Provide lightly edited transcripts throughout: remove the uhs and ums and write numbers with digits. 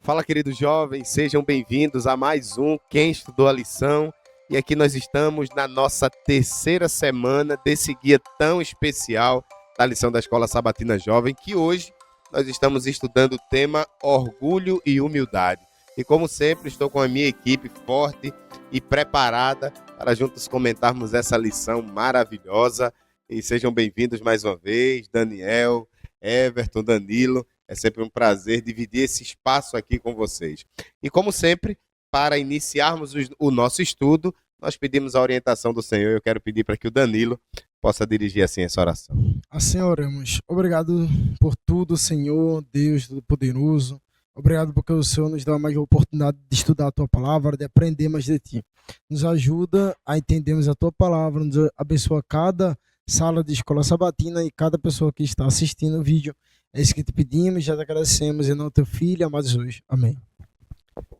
Fala, queridos jovens, sejam bem-vindos a mais um Quem Estudou a Lição. E aqui nós estamos na nossa terceira semana desse guia tão especial da lição da Escola Sabatina Jovem, que hoje nós estamos estudando o tema Orgulho e Humildade. E como sempre, estou com a minha equipe forte e preparada para juntos comentarmos essa lição maravilhosa. E sejam bem-vindos mais uma vez, Daniel, Everton, Danilo. É sempre um prazer dividir esse espaço aqui com vocês. E como sempre, para iniciarmos o nosso estudo, nós pedimos a orientação do Senhor. Eu quero pedir para que o Danilo possa dirigir assim essa oração. Assim oramos. Obrigado por tudo, Senhor, Deus Todo-Poderoso. Obrigado porque o Senhor nos dá mais a oportunidade de estudar a Tua Palavra, de aprender mais de Ti. Nos ajuda a entendermos a Tua Palavra, nos abençoa cada sala de escola sabatina e cada pessoa que está assistindo o vídeo. É isso que te pedimos, já te agradecemos em nome do Teu Filho, amados hoje. Amém.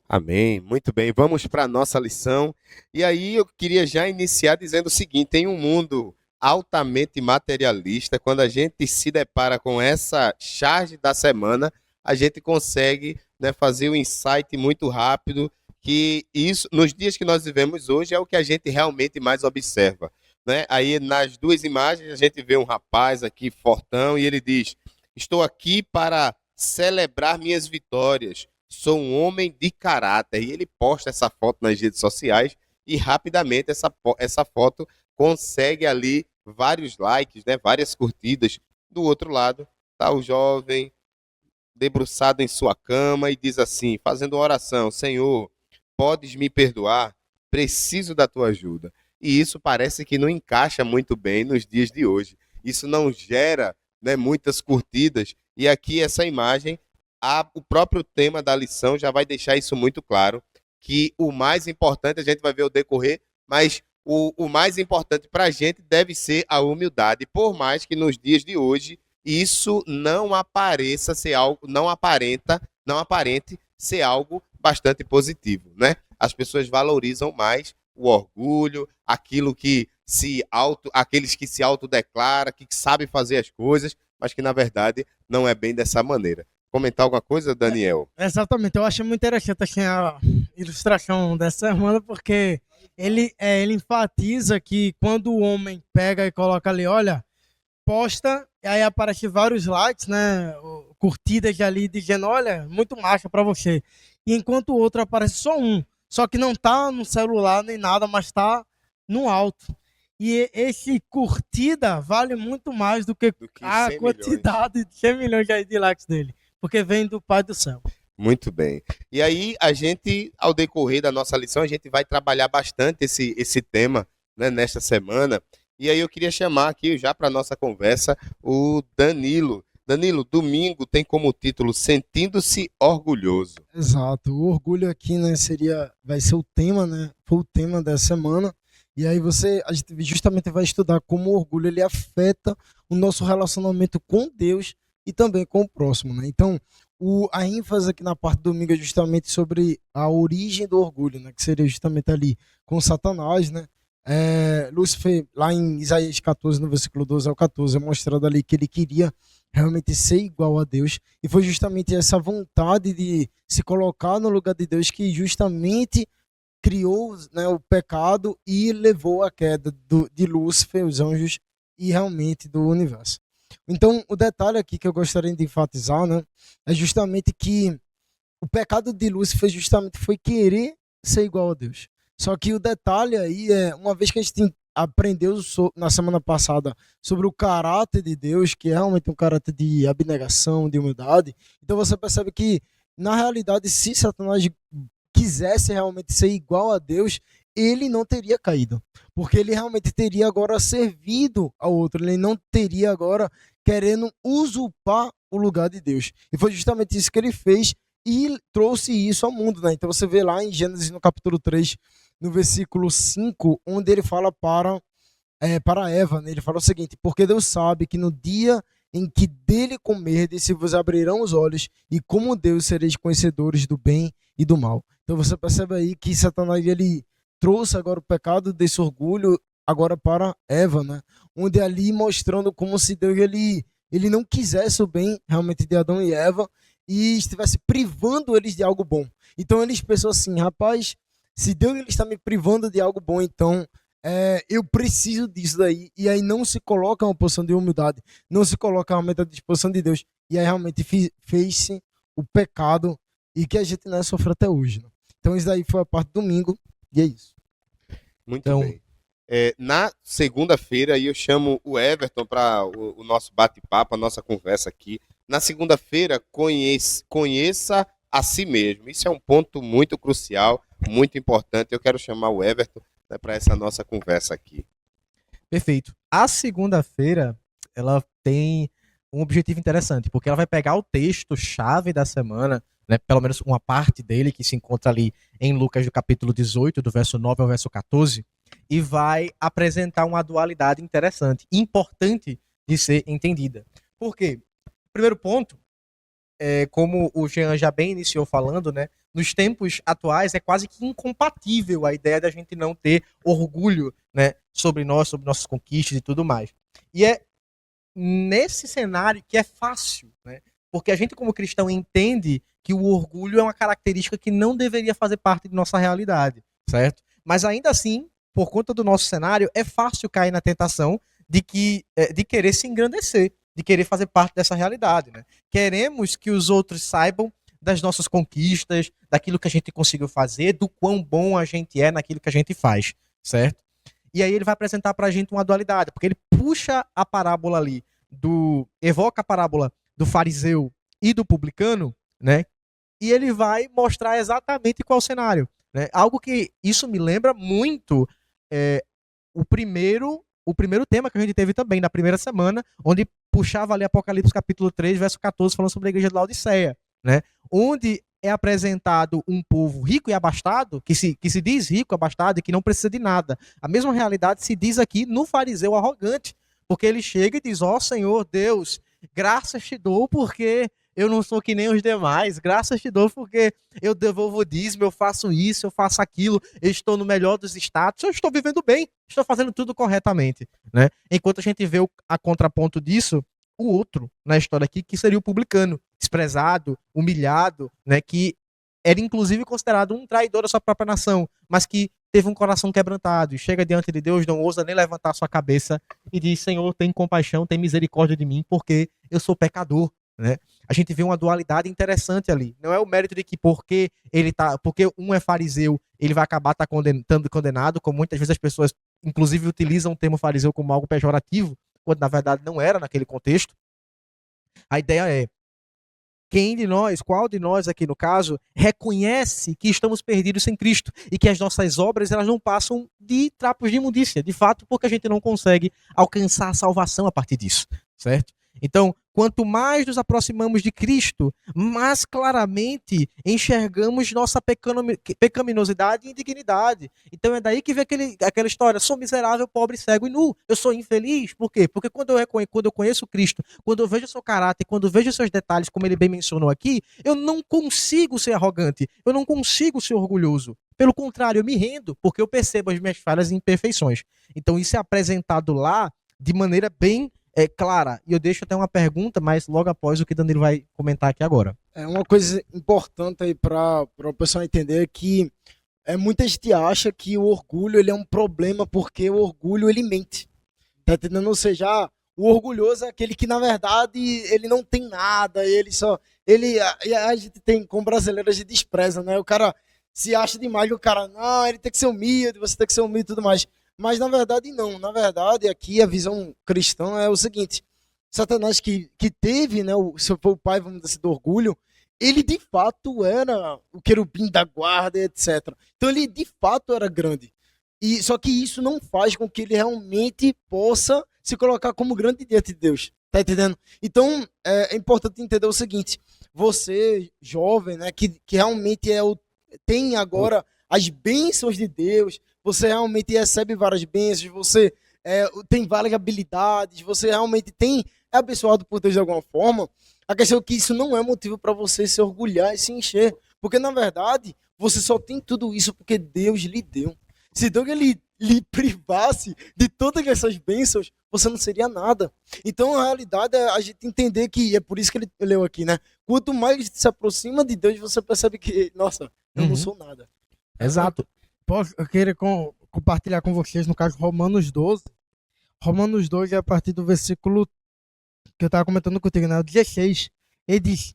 Amém. Muito bem. Vamos para a nossa lição. E aí eu queria já iniciar dizendo o seguinte: em um mundo altamente materialista, quando a gente se depara com essa charge da semana, a gente consegue, né, fazer um insight muito rápido que isso, nos dias que nós vivemos hoje, é o que a gente realmente mais observa, né? Aí nas duas imagens a gente vê um rapaz aqui fortão e ele diz: estou aqui para celebrar minhas vitórias. Sou um homem de caráter. E ele posta essa foto nas redes sociais e rapidamente essa foto consegue ali vários likes, né? Várias curtidas. Do outro lado está o jovem debruçado em sua cama e diz assim, fazendo uma oração: Senhor, podes me perdoar? Preciso da tua ajuda. E isso parece que não encaixa muito bem nos dias de hoje. Isso não gera, né, muitas curtidas. E aqui essa imagem, o próprio tema da lição já vai deixar isso muito claro, que o mais importante, a gente vai ver o decorrer, mas o mais importante para a gente deve ser a humildade, por mais que nos dias de hoje isso não apareça ser algo, não aparente ser algo bastante positivo, né? As pessoas valorizam mais o orgulho, aqueles que se autodeclaram, que sabem fazer as coisas, mas que na verdade não é bem dessa maneira. Comentar alguma coisa, Daniel? Exatamente, eu achei muito interessante assim, a ilustração dessa semana, porque ele enfatiza que quando o homem pega e coloca ali, olha, posta, e aí aparece vários likes, né, curtidas ali, dizendo, olha, muito macho pra você. E enquanto o outro aparece só um, só que não tá no celular nem nada, mas tá no alto. E esse curtida vale muito mais do que a quantidade de 100 milhões de likes dele, porque vem do Pai do Céu. Muito bem. E aí a gente, ao decorrer da nossa lição, a gente vai trabalhar bastante esse tema, né, nesta semana. E aí eu queria chamar aqui já para a nossa conversa o Danilo. Danilo, domingo tem como título Sentindo-se Orgulhoso. Exato. O orgulho aqui, né, vai ser o tema, né? Foi o tema dessa semana. E aí a gente justamente vai estudar como o orgulho ele afeta o nosso relacionamento com Deus e também com o próximo, né? Então, a ênfase aqui na parte do domingo é justamente sobre a origem do orgulho, né? Que seria justamente ali com Satanás, né? Lúcifer, lá em Isaías 14, no versículo 12 ao 14, é mostrado ali que ele queria realmente ser igual a Deus, e foi justamente essa vontade de se colocar no lugar de Deus que justamente criou, né, o pecado e levou à queda de Lúcifer, os anjos e realmente do universo. Então, o detalhe aqui que eu gostaria de enfatizar, né, é justamente que o pecado de Lúcifer justamente foi querer ser igual a Deus. Só que o detalhe aí é, uma vez que a gente aprendeu na semana passada sobre o caráter de Deus, que é realmente um caráter de abnegação, de humildade, então você percebe que, na realidade, se Satanás quisesse realmente ser igual a Deus, ele não teria caído, porque ele realmente teria agora servido ao outro, ele não teria agora querendo usurpar o lugar de Deus. E foi justamente isso que ele fez e trouxe isso ao mundo, né? Então você vê lá em Gênesis, no capítulo 3, no versículo 5, onde ele fala para Eva, né? Ele fala o seguinte: porque Deus sabe que no dia em que dele comerdes, se vos abrirão os olhos, e como Deus sereis conhecedores do bem e do mal. Então você percebe aí que Satanás ele trouxe agora o pecado desse orgulho agora para Eva, né? Onde ali mostrando como se Deus ele não quisesse o bem realmente de Adão e Eva, e estivesse privando eles de algo bom. Então eles pensam assim, rapaz, se Deus ele está me privando de algo bom, então eu preciso disso daí. E aí não se coloca uma posição de humildade, não se coloca realmente à disposição de Deus. E aí realmente fez-se o pecado e que a gente não sofre até hoje. Né? Então isso daí foi a parte do domingo e é isso. Muito Então, bem. Na segunda-feira, aí eu chamo o Everton para o nosso bate-papo, a nossa conversa aqui. Na segunda-feira, conheça a si mesmo. Isso é um ponto muito crucial, muito importante. Eu quero chamar o Everton, né, para essa nossa conversa aqui. Perfeito. A segunda-feira, ela tem um objetivo interessante, porque ela vai pegar o texto-chave da semana, né, pelo menos uma parte dele, que se encontra ali em Lucas, do capítulo 18, do verso 9 ao verso 14, e vai apresentar uma dualidade interessante, importante de ser entendida. Por quê? Primeiro ponto, como o Jean já bem iniciou falando, né, nos tempos atuais é quase que incompatível a ideia da gente não ter orgulho, né, sobre nós, sobre nossas conquistas e tudo mais. E é nesse cenário que é fácil, né, porque a gente como cristão entende que o orgulho é uma característica que não deveria fazer parte de nossa realidade, certo? Mas ainda assim, por conta do nosso cenário, é fácil cair na tentação de querer se engrandecer, de querer fazer parte dessa realidade, né? Queremos que os outros saibam das nossas conquistas, daquilo que a gente conseguiu fazer, do quão bom a gente é naquilo que a gente faz, certo? E aí ele vai apresentar pra gente uma dualidade, porque ele puxa a parábola ali evoca a parábola do fariseu e do publicano, né? E ele vai mostrar exatamente qual é o cenário, né? Algo que isso me lembra muito o primeiro tema que a gente teve também na primeira semana, onde puxava ali Apocalipse capítulo 3, verso 14, falando sobre a igreja de Laodiceia, né? Onde é apresentado um povo rico e abastado, que se diz rico, abastado e que não precisa de nada. A mesma realidade se diz aqui no fariseu arrogante, porque ele chega e diz, ó Senhor Deus, graças te dou porque eu não sou que nem os demais, graças te dou porque eu devolvo o dízimo, eu faço isso, eu faço aquilo, eu estou no melhor dos status, eu estou vivendo bem, estou fazendo tudo corretamente, né? Enquanto a gente vê a contraponto disso, o outro na história aqui, que seria o publicano, desprezado, humilhado, né, que era inclusive considerado um traidor da sua própria nação, mas que teve um coração quebrantado e chega diante de Deus, não ousa nem levantar sua cabeça e diz, Senhor, tem compaixão, tem misericórdia de mim, porque eu sou pecador, né? A gente vê uma dualidade interessante ali. Não é o mérito de que porque um é fariseu, ele vai acabar estando condenado, como muitas vezes as pessoas inclusive utilizam o termo fariseu como algo pejorativo, quando na verdade não era naquele contexto. A ideia é, qual de nós aqui no caso, reconhece que estamos perdidos sem Cristo e que as nossas obras elas não passam de trapos de imundícia, de fato, porque a gente não consegue alcançar a salvação a partir disso, certo? Então, quanto mais nos aproximamos de Cristo, mais claramente enxergamos nossa pecaminosidade e indignidade. Então é daí que vem aquela história, sou miserável, pobre, cego e nu. Eu sou infeliz. Por quê? Porque quando eu conheço Cristo, quando eu vejo o seu caráter, quando eu vejo os seus detalhes, como ele bem mencionou aqui, eu não consigo ser arrogante, eu não consigo ser orgulhoso. Pelo contrário, eu me rendo, porque eu percebo as minhas falhas e imperfeições. Então isso é apresentado lá de maneira bem clara. E eu deixo até uma pergunta, mas logo após o que Danilo vai comentar aqui agora. Uma coisa importante aí para o pessoal entender é que muita gente acha que o orgulho ele é um problema porque o orgulho ele mente. Tá entendendo? Ou seja, o orgulhoso é aquele que na verdade ele não tem nada, a gente tem, como brasileiro, a gente despreza, né? O cara se acha demais que o cara, não, ele tem que ser humilde, você tem que ser humilde e tudo mais. Mas na verdade não, na verdade aqui a visão cristã é o seguinte, Satanás que teve, né, se for o pai, vamos dizer, do orgulho, ele de fato era o querubim da guarda, etc. Então ele de fato era grande, só que isso não faz com que ele realmente possa se colocar como grande diante de Deus, tá entendendo? Então é importante entender o seguinte, você jovem, né, que realmente tem agora as bênçãos de Deus, você realmente recebe várias bênçãos, você tem várias habilidades, você realmente é abençoado por Deus de alguma forma. A questão é que isso não é motivo para você se orgulhar e se encher, porque na verdade você só tem tudo isso porque Deus lhe deu. Se Deus lhe privasse de todas essas bênçãos, você não seria nada. Então, a realidade é a gente entender que, é por isso que ele leu aqui, né? Quanto mais se aproxima de Deus, você percebe que, nossa, eu não sou nada. Exato. Eu queria compartilhar com vocês, no caso, Romanos 12. Romanos 12 é a partir do versículo que eu estava comentando contigo, né? O 16. Ele diz: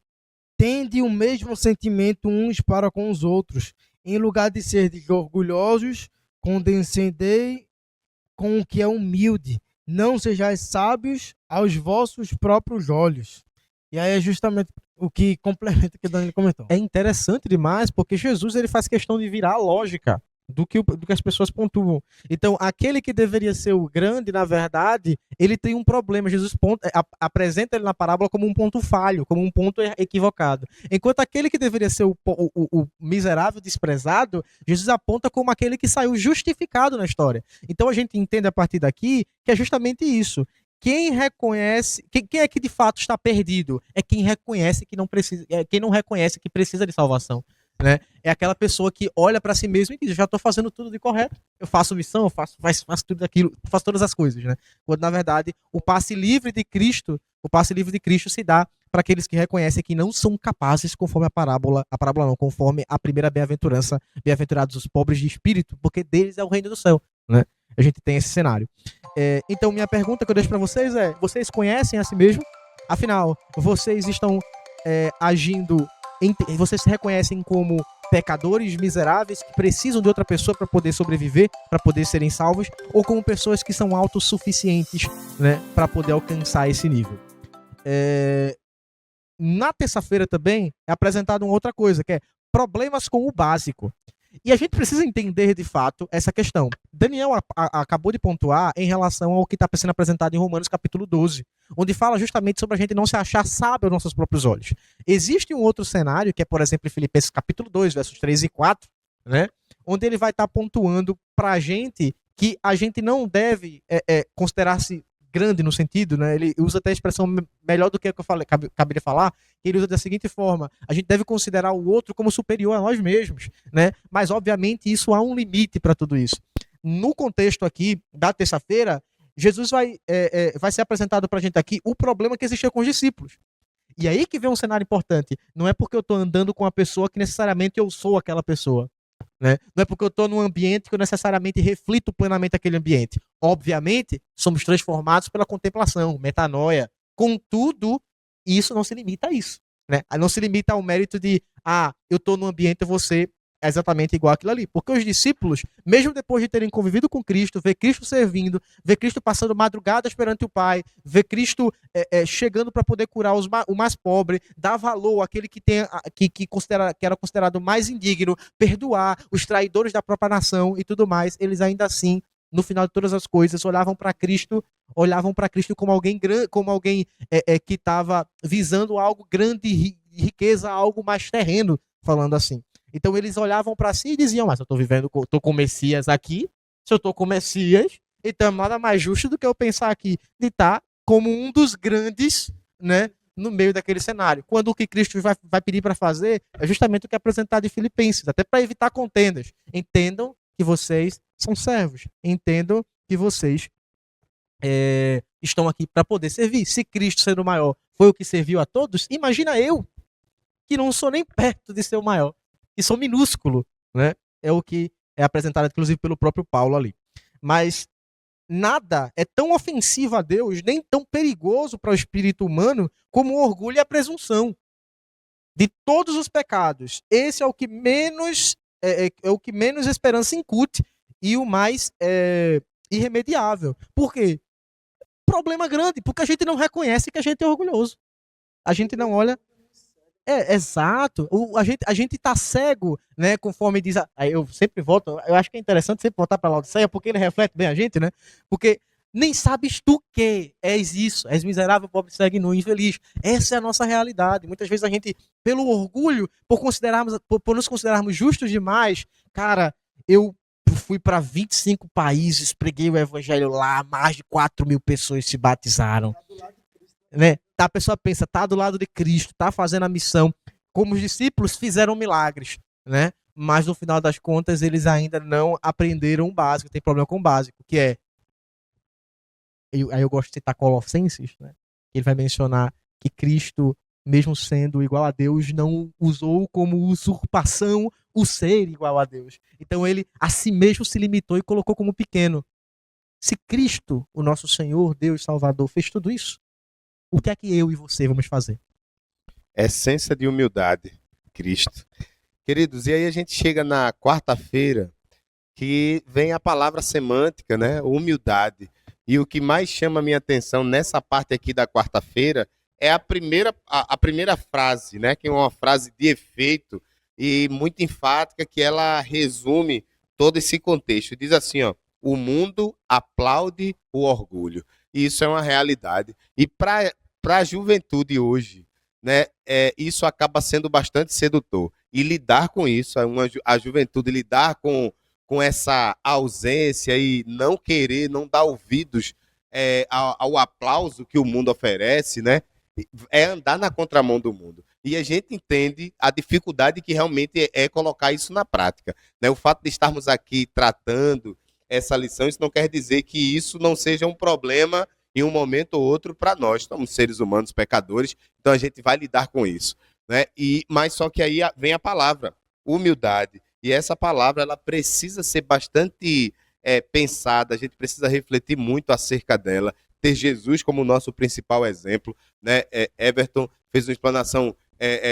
tende o mesmo sentimento uns para com os outros. Em lugar de ser orgulhosos, condescendei com o que é humilde. Não sejais sábios aos vossos próprios olhos. E aí é justamente o que complementa o que o Danilo comentou. É interessante demais, porque Jesus ele faz questão de virar a lógica do que as pessoas pontuam. Então, aquele que deveria ser o grande, na verdade, ele tem um problema. Jesus apresenta ele na parábola como um ponto falho, como um ponto equivocado. Enquanto aquele que deveria ser o miserável, desprezado, Jesus aponta como aquele que saiu justificado na história. Então, a gente entende a partir daqui que é justamente isso. Quem reconhece, quem é que de fato está perdido? É quem reconhece que não precisa, quem não reconhece que precisa de salvação, né? É aquela pessoa que olha para si mesmo e diz: eu já estou fazendo tudo de correto. Eu faço missão, eu faço tudo aquilo, faço todas as coisas, né? Quando na verdade o passe livre de Cristo se dá para aqueles que reconhecem que não são capazes, conforme conforme a primeira bem-aventurança, bem-aventurados os pobres de espírito, porque deles é o reino do céu, né? A gente tem esse cenário. Então, minha pergunta que eu deixo para vocês é: vocês conhecem a si mesmo? Afinal, vocês estão agindo, vocês se reconhecem como pecadores miseráveis que precisam de outra pessoa para poder sobreviver, para poder serem salvos, ou como pessoas que são autossuficientes, né, para poder alcançar esse nível? Na terça-feira também é apresentado uma outra coisa, que é problemas com o básico. E a gente precisa entender, de fato, essa questão. Daniel acabou de pontuar em relação ao que está sendo apresentado em Romanos capítulo 12, onde fala justamente sobre a gente não se achar sábio aos nossos próprios olhos. Existe um outro cenário, que é, por exemplo, em Filipenses capítulo 2, versos 3 e 4, né, onde ele vai estar pontuando para a gente que a gente não deve considerar-se grande no sentido, né? Ele usa até a expressão melhor do que eu acabei de falar. Ele usa da seguinte forma: a gente deve considerar o outro como superior a nós mesmos, né? Mas obviamente isso há um limite para tudo isso. No contexto aqui da terça-feira, Jesus vai ser apresentado para a gente aqui o problema que existia com os discípulos. E aí que vem um cenário importante. Não é porque eu estou andando com uma pessoa que necessariamente eu sou aquela pessoa, né? Não é porque eu estou num ambiente que eu necessariamente reflito plenamente aquele ambiente. Obviamente, somos transformados pela contemplação, metanoia. Contudo, isso não se limita a isso, né? Não se limita ao mérito de, eu estou num ambiente, você é exatamente igual àquilo ali. Porque os discípulos, mesmo depois de terem convivido com Cristo, ver Cristo servindo, ver Cristo passando madrugadas perante o Pai, ver Cristo chegando para poder curar o mais pobre, dar valor àquele que era considerado mais indigno, perdoar os traidores da própria nação e tudo mais, eles ainda assim, no final de todas as coisas, olhavam para Cristo como alguém que estava visando algo grande, riqueza, algo mais terreno, falando assim. Então eles olhavam para si e diziam: mas eu estou com o Messias aqui, se eu estou com o Messias, então nada mais justo do que eu pensar aqui de estar como um dos grandes, né, no meio daquele cenário. Quando o que Cristo vai pedir para fazer é justamente o que é apresentado em Filipenses, até para evitar contendas. Entendam que vocês são servos, entendam que vocês estão aqui para poder servir. Se Cristo, sendo o maior, foi o que serviu a todos, imagina eu, que não sou nem perto de ser o maior, que sou minúsculo, né? É o que é apresentado, inclusive, pelo próprio Paulo ali. Mas nada é tão ofensivo a Deus, nem tão perigoso para o espírito humano, como o orgulho e a presunção. De todos os pecados, esse é o que menos esperança incute e o mais irremediável. Por quê? Problema grande, porque a gente não reconhece que a gente é orgulhoso. A gente não olha. Exato. A gente tá cego, né? Conforme diz. Aí eu sempre volto. Eu acho que é interessante sempre voltar para Laodiceia, porque ele reflete bem a gente, né? Porque nem sabes tu que és isso, és miserável, pobre, cego, nu, infeliz. Essa é a nossa realidade. Muitas vezes a gente, pelo orgulho, por nos considerarmos justos demais, cara, eu fui para 25 países, preguei o evangelho lá, mais de 4.000 pessoas se batizaram. Né? A pessoa pensa, tá do lado de Cristo, tá fazendo a missão, como os discípulos fizeram milagres, né? mas no final das contas eles ainda não aprenderam o básico, tem problema com o básico, que é... Aí eu gosto de citar Colossenses, né? Ele vai mencionar que Cristo, mesmo sendo igual a Deus, não usou como usurpação o ser igual a Deus. Então ele a si mesmo se limitou e colocou como pequeno. Se Cristo, o nosso Senhor, Deus, Salvador, fez tudo isso, o que é que eu e você vamos fazer? Essência de humildade, Cristo. Queridos, e aí a gente chega na quarta-feira, que vem a palavra semântica, né? Humildade. E o que mais chama a minha atenção nessa parte aqui da quarta-feira é a primeira frase, né? Que é uma frase de efeito e muito enfática, que ela resume todo esse contexto. Diz assim, ó: o mundo aplaude o orgulho. E isso é uma realidade. E para a juventude hoje, né, isso acaba sendo bastante sedutor. E lidar com isso, a juventude lidar com essa ausência e não querer, não dar ouvidos ao aplauso que o mundo oferece, né, é andar na contramão do mundo. E a gente entende a dificuldade que realmente é colocar isso na prática, né? O fato de estarmos aqui tratando essa lição, isso não quer dizer que isso não seja um problema em um momento ou outro para nós. Somos seres humanos, pecadores, então a gente vai lidar com isso, né? Mas só que aí vem a palavra, humildade. E essa palavra ela precisa ser bastante pensada, a gente precisa refletir muito acerca dela, ter Jesus como nosso principal exemplo, né? Everton fez uma explanação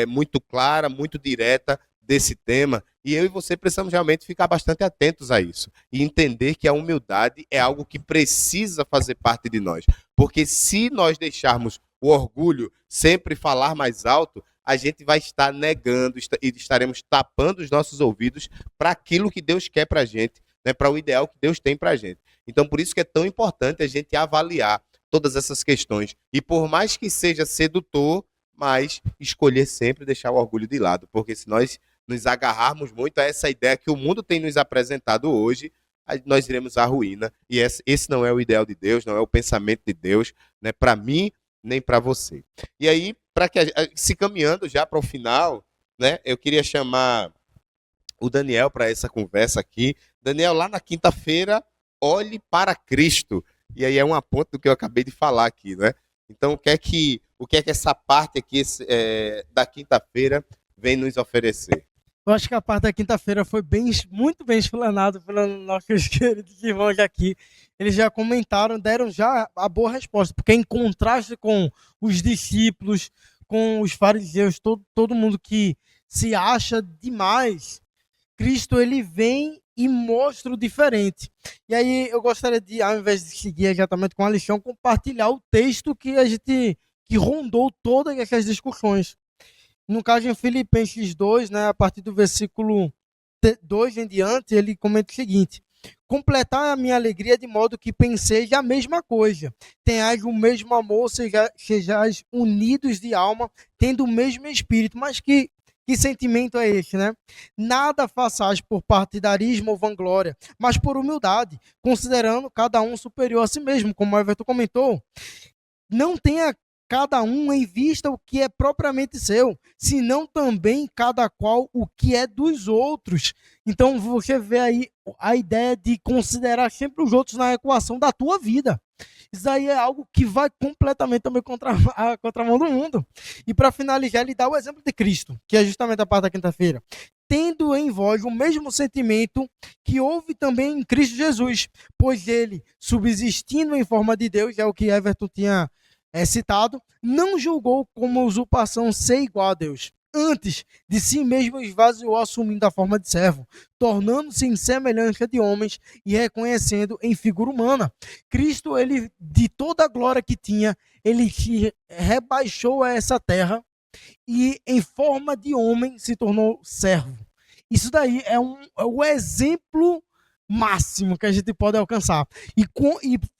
muito clara, muito direta desse tema, e eu e você precisamos realmente ficar bastante atentos a isso e entender que a humildade é algo que precisa fazer parte de nós, porque se nós deixarmos o orgulho sempre falar mais alto, a gente vai estar negando e estaremos tapando os nossos ouvidos para aquilo que Deus quer para a gente, né, para o ideal que Deus tem para a gente. Então, por isso que é tão importante a gente avaliar todas essas questões. E por mais que seja sedutor, mas escolher sempre deixar o orgulho de lado, porque se nós nos agarrarmos muito a essa ideia que o mundo tem nos apresentado hoje, nós iremos à ruína. E esse não é o ideal de Deus, não é o pensamento de Deus, né, para mim nem para você. E aí, para que se caminhando já para o final, né, eu queria chamar o Daniel para essa conversa aqui. Daniel, lá na quinta-feira, olhe para Cristo. E aí é uma ponta do que eu acabei de falar aqui, né? Então, o que é que essa parte aqui da quinta-feira vem nos oferecer? Eu acho que a parte da quinta-feira foi muito bem explanado pelos nossos queridos irmãos aqui. Eles já comentaram, deram já a boa resposta, porque em contraste com os discípulos, com os fariseus, todo mundo que se acha demais, Cristo ele vem e mostra o diferente. E aí eu gostaria de, ao invés de seguir exatamente com a lição, compartilhar o texto que rondou todas essas discussões. No caso, em Filipenses 2, né, a partir do versículo 2 em diante, ele comenta o seguinte: completar a minha alegria de modo que penseis a mesma coisa, tenhais o mesmo amor, sejais unidos de alma, tendo o mesmo espírito. Mas que sentimento é esse, né? Nada façais por partidarismo ou vanglória, mas por humildade, considerando cada um superior a si mesmo, como o Everton comentou. Não tenha cada um em vista o que é propriamente seu, senão também cada qual o que é dos outros. Então você vê aí a ideia de considerar sempre os outros na equação da tua vida. Isso aí é algo que vai completamente também contra a contramão do mundo. E para finalizar, ele dá o exemplo de Cristo, que é justamente a parte da quinta-feira. Tendo em vós o mesmo sentimento que houve também em Cristo Jesus, pois ele, subsistindo em forma de Deus, é o que Everton tinha citado, não julgou como usurpação ser igual a Deus. Antes de si mesmo esvaziou, assumindo a forma de servo, tornando-se em semelhança de homens e reconhecendo em figura humana. Cristo, ele, de toda a glória que tinha, ele se rebaixou a essa terra e em forma de homem se tornou servo. Isso daí é o exemplo máximo que a gente pode alcançar. E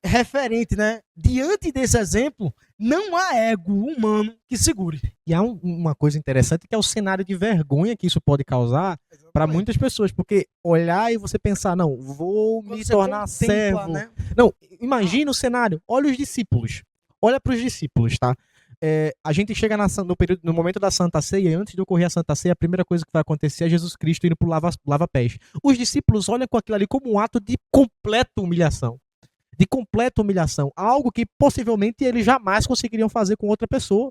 referente, né? Diante desse exemplo, não há ego humano que segure. E há uma coisa interessante que é o cenário de vergonha que isso pode causar para muitas pessoas, porque olhar e você pensar, não, vou me tornar servo. Né? Não, imagina o cenário, olha os discípulos. Olha para os discípulos, tá? a gente chega no período, no momento da Santa Ceia, e antes de ocorrer a Santa Ceia, a primeira coisa que vai acontecer é Jesus Cristo indo pro lava-pés. Os discípulos olham com aquilo ali como um ato de completa humilhação. De completa humilhação. Algo que possivelmente eles jamais conseguiriam fazer com outra pessoa.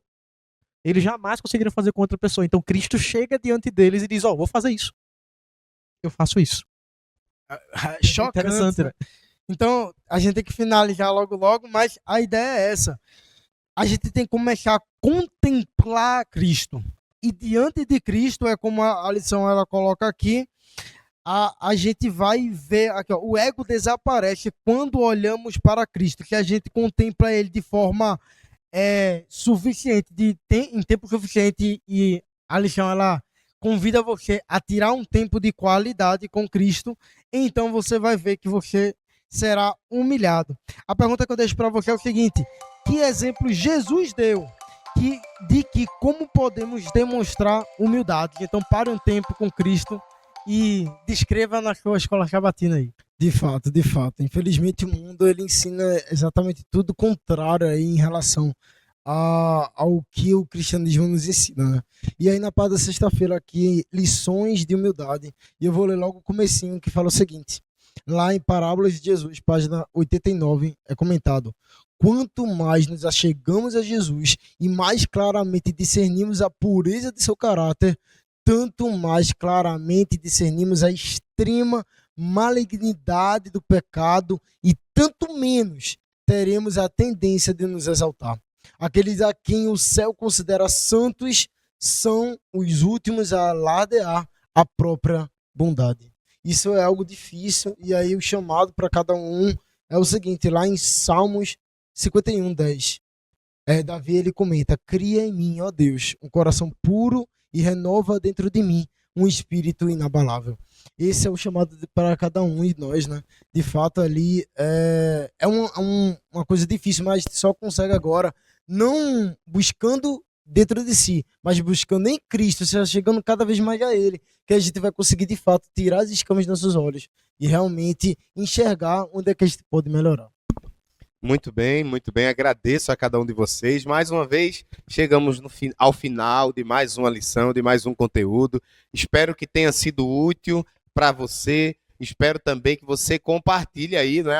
Eles jamais conseguiriam fazer com outra pessoa. Então Cristo chega diante deles e diz: vou fazer isso. Eu faço isso. Chocante. Interessante, né? Então, a gente tem que finalizar logo, mas a ideia é essa. A gente tem que começar a contemplar Cristo. E diante de Cristo, é como a lição ela coloca aqui, a gente vai ver, aqui, ó, o ego desaparece quando olhamos para Cristo, que a gente contempla ele de forma suficiente, em tempo suficiente, e a lição ela convida você a tirar um tempo de qualidade com Cristo, então você vai ver que você será humilhado. A pergunta que eu deixo para você é o seguinte: que exemplo Jesus deu de que como podemos demonstrar humildade? Então pare um tempo com Cristo e descreva na sua escola sabatina aí. De fato. Infelizmente o mundo ele ensina exatamente tudo contrário aí em relação ao que o cristianismo nos ensina, né? E aí na parte da sexta-feira aqui, lições de humildade, e eu vou ler logo o comecinho que fala o seguinte: lá em Parábolas de Jesus, página 89, é comentado: quanto mais nos achegamos a Jesus e mais claramente discernimos a pureza de seu caráter, tanto mais claramente discernimos a extrema malignidade do pecado e tanto menos teremos a tendência de nos exaltar. Aqueles a quem o céu considera santos são os últimos a alardear a própria bondade. Isso é algo difícil, e aí o chamado para cada um é o seguinte: lá em Salmos 51:10, Davi ele comenta: cria em mim, ó Deus, um coração puro e renova dentro de mim um espírito inabalável. Esse é o chamado para cada um de nós, né? De fato, ali é uma coisa difícil, mas só consegue agora não buscando dentro de si, mas buscando em Cristo, seja, chegando cada vez mais a Ele, que a gente vai conseguir de fato tirar as escamas dos nossos olhos e realmente enxergar onde é que a gente pode melhorar. Muito bem, agradeço a cada um de vocês. Mais uma vez, chegamos ao final de mais uma lição, de mais um conteúdo. Espero que tenha sido útil para você. Espero também que você compartilhe aí, né?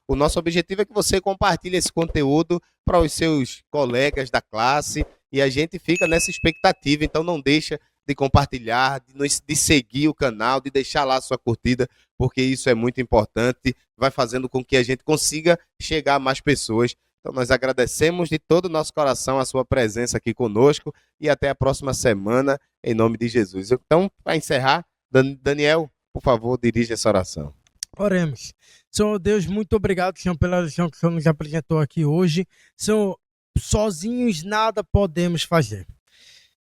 O nosso objetivo é que você compartilhe esse conteúdo para os seus colegas da classe, e a gente fica nessa expectativa. Então não deixa de compartilhar, de seguir o canal, de deixar lá a sua curtida, porque isso é muito importante, vai fazendo com que a gente consiga chegar a mais pessoas. Então nós agradecemos de todo o nosso coração a sua presença aqui conosco, e até a próxima semana, em nome de Jesus. Então, para encerrar, Daniel, por favor, dirija essa oração. Oremos. Senhor Deus, muito obrigado, Senhor, pela lição que o Senhor nos apresentou aqui hoje. Senhor, sozinhos nada podemos fazer.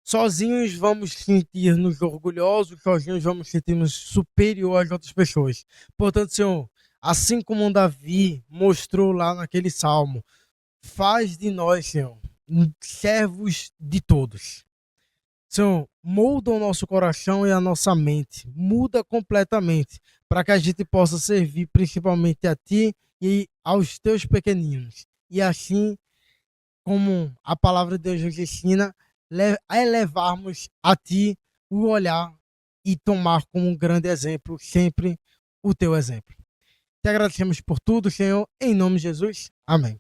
Sozinhos vamos sentir-nos orgulhosos, sozinhos vamos sentir-nos superiores às outras pessoas. Portanto, Senhor, assim como Davi mostrou lá naquele salmo, faz de nós, Senhor, servos de todos. Senhor, molda o nosso coração e a nossa mente, muda completamente, para que a gente possa servir principalmente a Ti e aos Teus pequeninos. E assim, como a palavra de Deus nos ensina, elevarmos a Ti o olhar e tomar como um grande exemplo sempre o Teu exemplo. Te agradecemos por tudo, Senhor, em nome de Jesus. Amém.